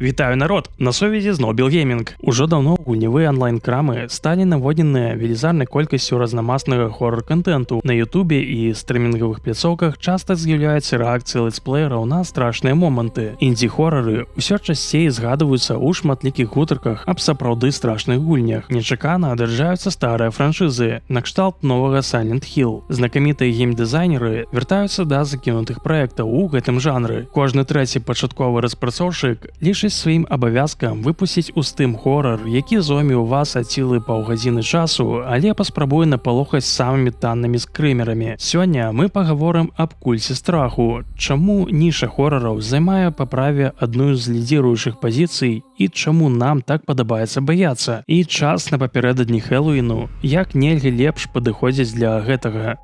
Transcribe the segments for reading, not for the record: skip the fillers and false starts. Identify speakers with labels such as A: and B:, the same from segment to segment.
A: Вітаю народ, на сувязі зноў Білгеймінг. Ужо даўно гульнявыя онлайн-крамы сталі наводненыя велізарнай колькасцю разнамаснага хоррор-кантэнту. На ютубе і стрымінгавых пляцоўках часта з'яўляюцца рэакцыі летсплеераў на страшныя моманты. Індзі-хорары ўсё часцей згадваюцца ў шматлікіх гутарках аб сапраўды страшных гульнях. Нечакана адраджаюцца старыя франшызы, накшталт новага Silent Hill. Знакамітыя геймдызайнеры вяртаюцца да закінутых праектаў у гэтым жанры. Кожны трэці пачатковы распрацоўшчык лічыць сваім абавязкам выпусціць устым хорар, які зойме ў вас ад сілы паўгадзіны часу, але паспрабуе напалохаць самымі таннымі скрымерамі. Сёння мы пагаворым аб кульце страху. Чаму ніша хорараў займае па праве адну з лідзіруючых пазіцый і чаму нам так падабаецца баяцца? І час на папярэдадні Хэллоуіну, як нельга лепш падыходзіць для гэтага.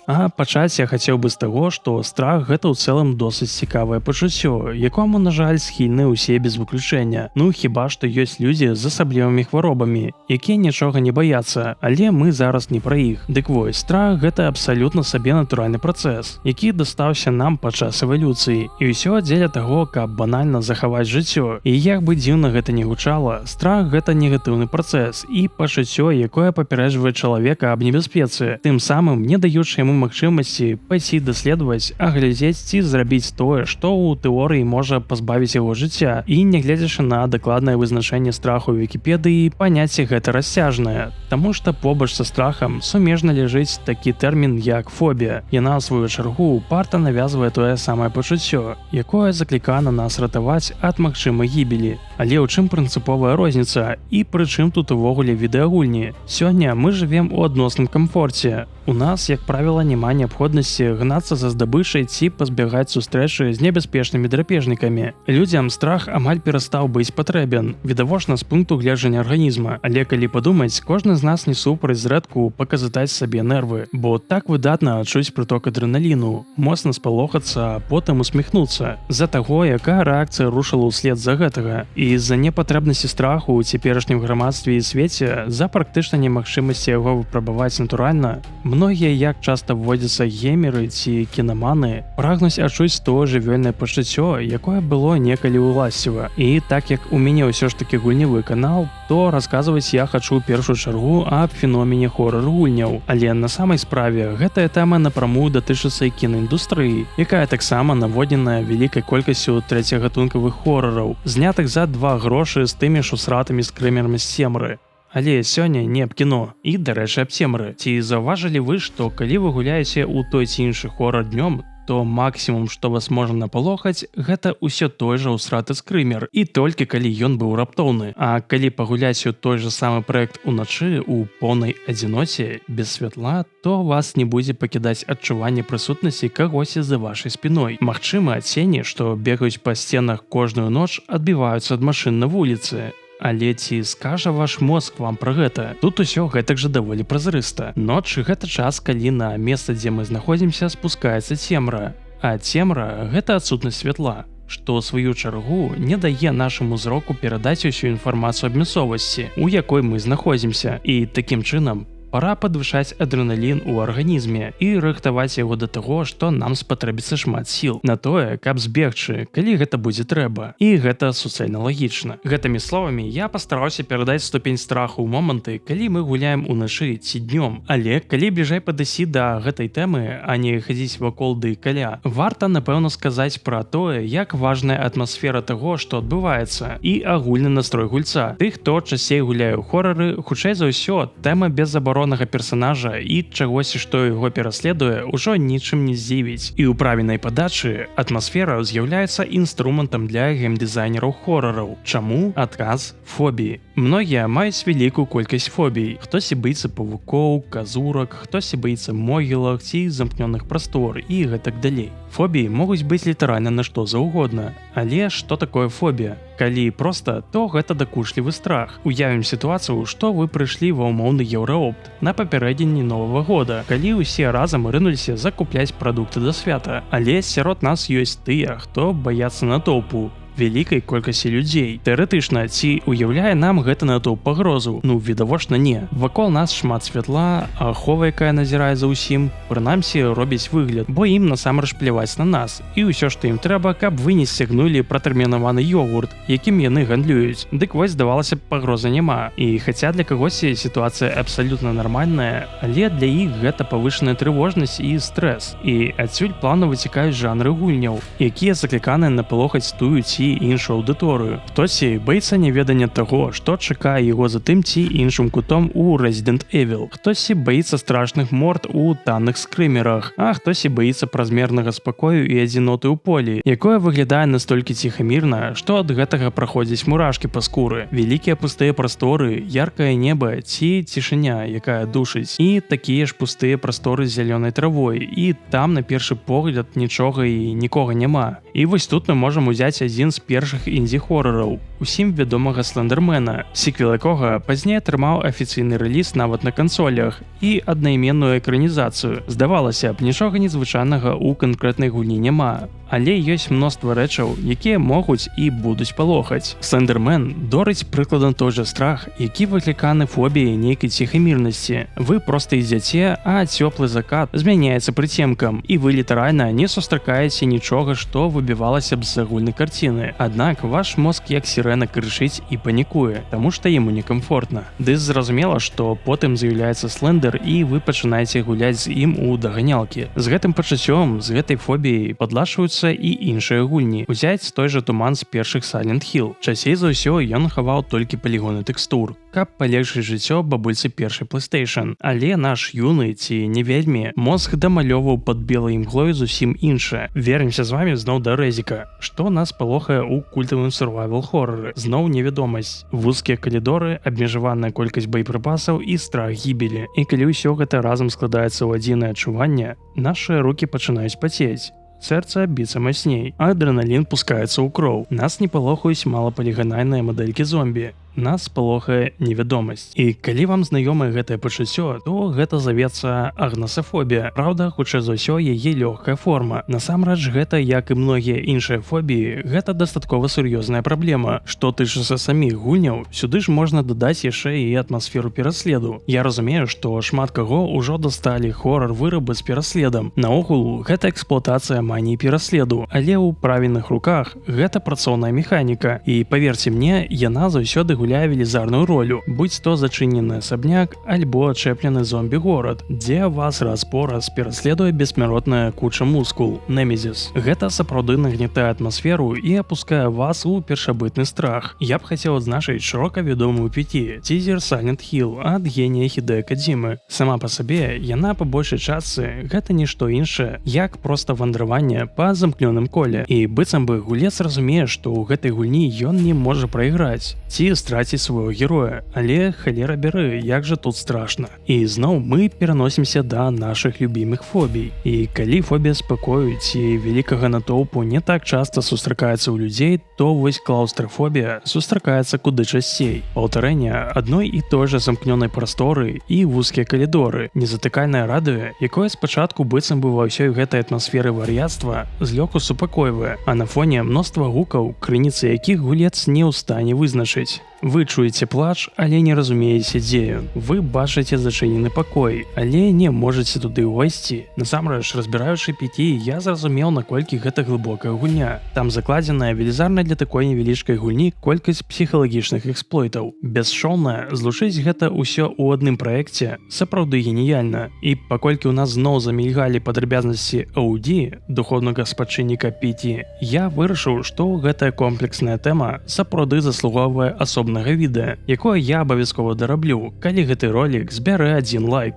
A: А пачаць я хацеў бы з таго, што страх гэта ў цэлым досыць цікавае пачуццё, якому, на жаль, схільны ўсе без выключэння. Ну, хіба што ёсць людзі з асаблівымі хваробамі, якія нічога не баяцца, але мы зараз не пра іх. Дык вось, страх гэта абсалютна сабе натуральны працэс, які дастаўся нам падчас эвалюцыі. І ўсё дзеля таго, каб банальна захаваць жыццё. І як бы дзіўна гэта не гучала, страх гэта негатыўны працэс і пачуццё, якое папярэджвае чалавека аб небяспецы, тым самым не даючы яму магчымасці пайсці даследаваць, аглядзець ці зрабіць тое, што ў тэорыі можа пазбавіць яго жыцця. І нягледзячы на дакладнае вызначэнне страху ў Вікіпедыі, паняцце гэта расцяжнае, таму што побач са страхам сумежна ляжыць такі тэрмін як фобія. Яна, ў сваю чаргу, упарта навязвае тое самае пачуццё, якое заклікана нас ратаваць ад магчымай гібелі. Але ў чым прынцыповая розніца і пры чым тут увогуле відэагульні? Сёння мы жывем у адносным камфорце. У нас, як правіла, няма неабходнасці гнацца за здабычай ці пазбягаць сустрэчы з небяспечнымі драпежнікамі. Людзям страх амаль перастаў быць патрэбен, відавочна з пункту гледжання арганізма. Але калі падумаць, кожны з нас не супраць зрэдку паказатаць сабе нервы, бо так выдатна адчуць прыток адрэналіну, моцна спалохацца, а потым усміхнуцца. З-за таго, якая рэакцыя рушыла ўслед за гэтага. І з-за непатрэбнасці страху ў цяперашнім грамадстве і свеце, за практычна немагчымасці яго выпрабаваць натуральна, многія, як часта вводзяцца геймеры ці кінаманы, прагнуць адчуць тое жывёльнае пачуццё, якое было некалі ўласціва. І так як у мяне ўсё ж такі гульнявы канал, то расказваць я хачу ў першую чаргу аб феномене хорар-гульняў. Але на самай справе гэтая тэма напрамую датычыцца і кінаіндустрыі, якая таксама наводненая вялікай колькасцю трэцягатункавых хорараў, знятых за 2 грошы з тымі ж усратымі скрымерамі з цемры. Але сёння не аб кіно. І, дарэчы, аб цемры. Ці заўважылі вы, што калі вы гуляеце ў той ці іншы хорар днём, то максімум, што вас можа напалохаць, гэта ўсё той жа ўсраты скрымер. І толькі калі ён быў раптоўны. А калі пагуляць у той жа самы праект уначы ў поўнай адзіноце, без святла, то вас не будзе пакідаць адчуванне прысутнасці кагосьці за вашай спіной. Магчыма, цені, што бегаюць па сценах кожную ноч, адбіваюцца ад машын на вуліцы. Але ці скажа ваш мозг вам пра гэта? Тут усё гэтак жа даволі празрыста. Ноч – гэта час, калі на месца, дзе мы знаходзімся, спускаецца цемра. А цемра – гэта адсутнасць святла, што ў сваю чаргу не дае нашаму зроку перадаць усю інфармацыю аб мясцовасці, у якой мы знаходзімся. І такім чынам пара падвышаць адрэналін у арганізме і рыхтаваць яго да таго, што нам спатрэбіцца шмат сіл на тое, каб збегчы, калі гэта будзе трэба. І гэта суцэльна лагічна. Гэтымі словамі я пастараўся перадаць ступень страху ў моманты, калі мы гуляем уначы ці днём. Але калі бліжэй падысці да гэтай тэмы, а не хадзіць вакол ды каля, варта, напэўна, сказаць пра тое, як важная атмасфера таго, што адбываецца, і агульны настрой гульца. Тых, хто часцей гуляе ў хорары, хутчэй за ўсё, тэма безабароннага персонажа і чагосьці, што яго пераследуе, ужо нічым не здзівіць. І ў правільнай падачы атмасфера з'яўляецца інструментам для геймдызайнераў хорараў. Чаму? Адказ – фобіі. Многія маюць вялікую колькасць фобій. Хтосьці баіцца павукоў, казурак, хтосьці баіцца могілак ці замкнёных прастор і гэтак далей. Фобіі могуць быць літаральна на што заўгодна. Але што такое фобія? Калі проста, то гэта дакучлівы страх. Уявім сітуацыю, што вы прыйшлі ва ўмоўны еўраопт на папярэдзінні Новага года, калі ўсе разам рынуліся закупляць прадукты да свята. Але сярод нас ёсць тыя, хто баяцца натоўпу. вялікай колькасці людзей. Тэарэтычна, ці уяўляе нам гэта натоўп пагрозу? Ну, відавочна не. Вакол нас шмат святла, а ахова, якая назірае за ўсім, прынамсі робіць выгляд, бо ім насамрэч пляваць на нас. І ўсё, што ім трэба, каб вы не сцягнулі пратэрмінаваны ёгурт, якім яны гандлююць. Дык вось, здавалася б, пагрозы няма. І хаця для кагосьці сітуацыя абсалютна нармальная, але для іх гэта павышаная трывожнасць і стрэс. І адсюль плавна выцікаюць жанры гульняў, якія закліканы напалохаць тую ці іншую аўдыторыю. Хтосьці баіцца неведання таго, што чакае яго за тым ці іншым кутом у Resident Evil. Хтосьці баіцца страшных морд у танных скрымерах, а хтосьці баіцца празмернага спакою і адзіноты ў полі, якое выглядае настолькі ціхамірна, што ад гэтага праходзяць мурашкі па скуры. Вялікія пустыя прасторы, яркае неба ці цішыня, якая душыць, і такія ж пустыя прасторы з зялёнай травой, і там на першы погляд нічога і нікога няма. І вось тут мы можам узяць адзін з першых індзі-хорараў, усім вядомага Слендермена, сіквел якога пазней атрымаў афіцыйны рэліз нават на кансолях і аднайменную экранізацыю. Здавалася б, нічога незвычайнага ў канкрэтнай гульні няма, але ёсць мноства рэчаў, якія могуць і будуць палохаць. Слендермен дорыць прыкладам той жа страх, які выкліканы фобіяй нейкай ціхамірнасці. Вы проста ідзяце, а цёплы закат змяняецца прыцемкам, і вы літаральна не сустракаеце нічога, што выбівалася б з агульнай карціны. Аднак ваш мозг як сірэна крышыць і панікуе, таму што яму некамфортна. Ды зразумела, што потым з'яўляецца Слендер, і вы пачынаеце гуляць з ім у даганялкі. З гэтым пачуццём, з гэтай фобіяй падлашваюцца і іншыя гульні. Узяць той жа туман з першых Silent Hill. Часцей за ўсё ён хаваў толькі палігоны тэкстур, каб палегчыць жыццё бабульцы першай PlayStation. Але наш юны ці не вельмі мозг дамалёваў пад белай імглой зусім іншае. Вернемся з вами зноў да Рэзіка. Што нас палохае ў культавым сурвайвал-хорары? Зноў невядомасць, вузкія калідоры, абмежаваная колькасць боепрыпасаў і страх гібелі. І калі ўсё гэта разам складаецца ў адзінае адчуванне, нашыя рукі пачынаюць пацець. Сэрца біцца мацней, а адрэналін пускаецца ў кроў. Нас не палохаюць малапаліганальныя мадэлькі зомбі. Нас палохае невядомасць. І калі вам знаёмае гэтае пачуццё, то гэта завецца агнасафобія. Праўда, хутчэй за ўсё яе лёгкая форма. Насамрэч гэта, як і многія іншыя фобіі, гэта дастаткова сур'ёзная праблема. Што тычыцца саміх гульняў, сюды ж можна дадаць яшчэ і атмасферу пераследу. Я разумею, што шмат каго ўжо дасталі хорар-вырабы з пераследам. Наогул, гэта эксплуатацыя маніі пераследу, але ў правільных руках гэта працоўная механіка. І паверце мне, яна заўсёды гуляе велізарную ролю, будь то зачынены асабняк альбо адчэплены зомбі-горад, дзе вас раз-пораз пераследуе бессмяротная куча мускул, Немезіс. Гэта сапраўды нагнятае атмасферу і апускае вас у першабытны страх. Я б хацеў адзначыць шырока вядомую пяці тизер Silent Hill ад генія Хідеа Кадзімы. Сама па сабе яна па большай частцы гэта нішто іншае, як проста вандраванне па замкнёным коле. І быццам бы гулец разумее, што ў гэтай гульні ён не можа прайграць ці страціць свайго героя, але халера бяры, як жа тут страшна. І зноў мы пераносімся да нашых любімых фобій. І калі фобія спакою ці вялікага натоўпу не так часта сустракаецца ў людзей, то вось клаўстрафобія сустракаецца куды часцей. Паўтарэнне адной і той жа замкнёнай прасторы і вузкія калідоры, незатыкальнае радыё, якое спачатку быццам бы ва ўсёй гэтай атмасферы вар'яцтва злёгку супакойвае, а на фоне мноства гукаў, крыніцы якіх гулец не ў стане вызначыць. Вы чуеце плач, але не разумееце, дзе ён. Вы бачыце зачынены пакой, але не можаце туды ўвайсці. Насамрэч, разбіраючы пяці, я зразумеў, наколькі гэта глыбокая гульня. Там закладзеная велізарная для такой невялічкай гульні колькасць псіхалагічных эксплойтаў. Бесшоўна злучыць гэта ўсё ў адным праекце сапраўды геніяльна. І паколькі ў нас зноў замільгалі падрабязнасці Ауді, духовнага спадчынніка Піті, я вырашыў, што гэтая комплексная тэма сапраўды заслугоўвае асобнага відэа, якое я абавязкова дараблю, калі гэты ролік збярэ 1 лайк.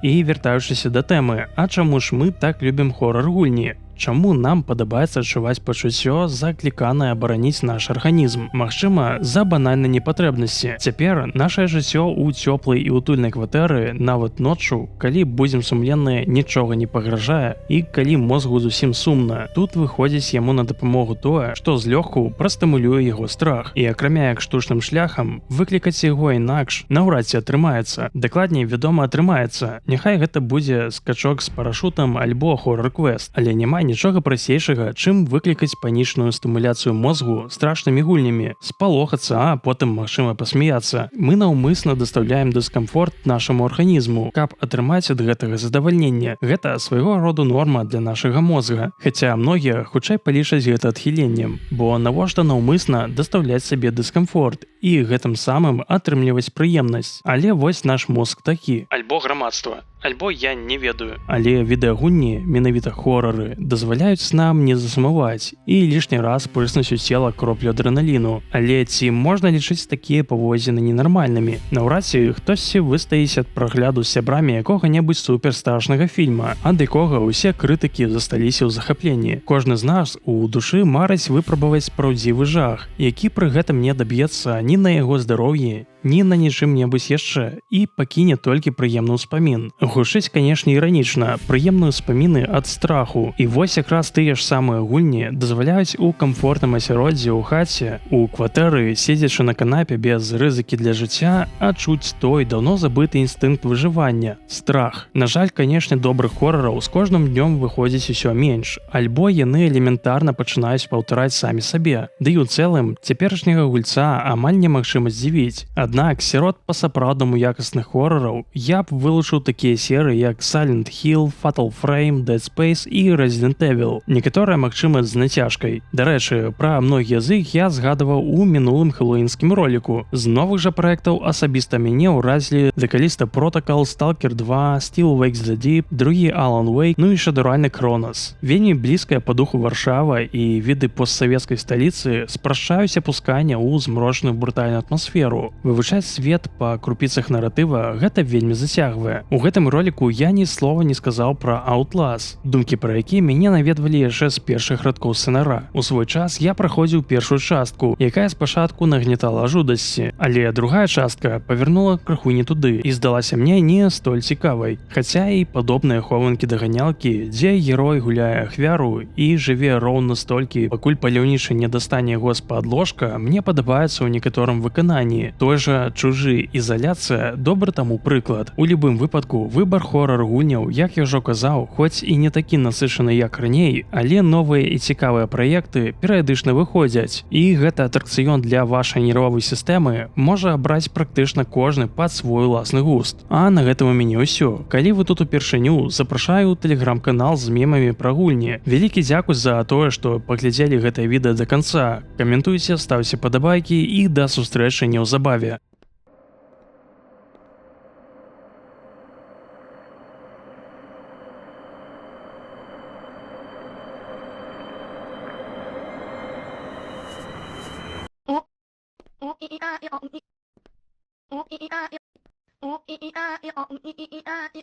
A: І вяртаючыся да тэмы, а чаму ж мы так любім хорар-гульні? Чаму нам падабаецца адчуваць пачуццё, закліканае абараніць наш арганізм? Магчыма, з-за банальнай непатрэбнасці. Цяпер нашае жыццё ў цёплай і утульнай кватэры, нават ноччу, калі будзем сумленныя, нічога не пагражае, і калі мозгу зусім сумна, тут выходзіць яму на дапамогу тое, што злёгку прастымулюе яго страх. І акрамя як штучным шляхам, выклікаць яго інакш наўрад ці атрымаецца. Дакладней, вядома, атрымаецца. Няхай гэта будзе скачок з парашутам альбо хорар-квест, але няма нічога прасцейшага, чым выклікаць панічную стымуляцыю мозгу страшнымі гульнямі, спалохацца, а потым магчыма пасмяяцца. Мы наўмысна дастаўляем дыскамфорт нашаму арганізму, каб атрымаць ад гэтага задавальнення. Гэта свайго роду норма для нашага мозга. Хаця многія хутчэй палічаць гэта адхіленнем, бо навошта наўмысна дастаўляць сабе дыскамфорт і гэтым самым атрымліваць прыемнасць. Але вось наш мозг такі. Альбо грамадства. Альбо я не ведаю. Але відэагульні, менавіта хорары, дазваляюць нам не засумаваць і лішні раз прыснуць у цела кроплю адрэналіну. Але ці можна лічыць такія паводзіны ненармальнымі? Наўрад ці хтосьці выстаіць ад прагляду з сябрамі якога-небудзь суперстрашнага фільма, ад якога ўсе крытыкі засталіся ў захапленні. Кожны з нас у душы марыць выпрабаваць праўдзівы жах, які пры гэтым не даб'ецца ні на яго здароўі, ні на нічым-небудзь яшчэ і пакіне толькі прыемны ўспамін. Гучыць, канешне, іранічна, прыемныя ўспаміны ад страху. І вось якраз тыя ж самыя гульні дазваляюць у камфортным асяроддзі ў хаце, у кватэры, седзячы на канапе без рызыкі для жыцця, адчуць той даўно забыты інстынкт выжывання – страх. На жаль, канешне, добрых хорараў з кожным днём выходзіць усё менш, альбо яны элементарна пачынаюць паўтараць самі сабе. Ды і ў цэлым, цяперашняга гульца амаль немагчыма здзівіць. Аднак, сярод па-сапраўднаму якасных хорараў я б вылучыў такія серыі, як Silent Hill, Fatal Frame, Dead Space і Resident Evil. Некаторыя, магчыма, з нацяжкай. Дарэчы, пра многія з іх я згадаваў у мінулым хэллоуінскім роліку. З новых жа праектаў асабіста мяне ўразілі The Callisto Protocol, Stalker 2, Still Wakes the Deep, другі Alan Wake, ну і шэдэўральны Кронос. Вельмі блізкая па духу Варшава і віды постсавецкай сталіцы спрашчаюць апусканне ў змрочную брутальную атмасферу. Вывучаць свет па крупіцах наратыва гэта вельмі зацягвае. У гэтым роліку я ні слова не сказаў пра Outlast, думкі пра які мяне наведвалі яшчэ з першых радкоў сцэнара. У свой час я праходзіў першую частку, якая спачатку нагнетала жудасці, але другая частка павярнула крыху не туды і здалася мне не столь цікавай. Хаця і падобныя хованкі-даганялкі, дзе герой гуляе ахвяру і жыве роўна столькі, пакуль паляўнічы не дастане яго з-пад ложка, мне падабаецца ў некаторым выкананні. Той жа «Чужы» «Ізаляцыя» добры таму прыклад. У любым выпадку выбар хорар-гульняў, як я ўжо казаў, хоць і не такі насычаны як раней, але новыя і цікавыя праекты перыядычна выходзяць. І гэта атракцыён для вашай нервовай сістэмы можа абраць практычна кожны пад свой уласны густ. А на гэтым у мяне ўсё. Калі вы тут упершыню, запрашаю ў тэлеграм-канал з мемамі пра гульні. Вялікі дзякуй за тое, што паглядзелі гэтае відэа да канца. Каментуйце, ставце падабайкі і да сустрэчы неўзабаве.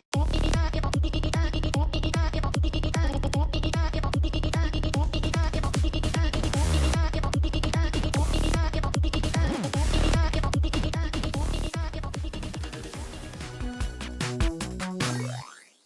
B: Oh,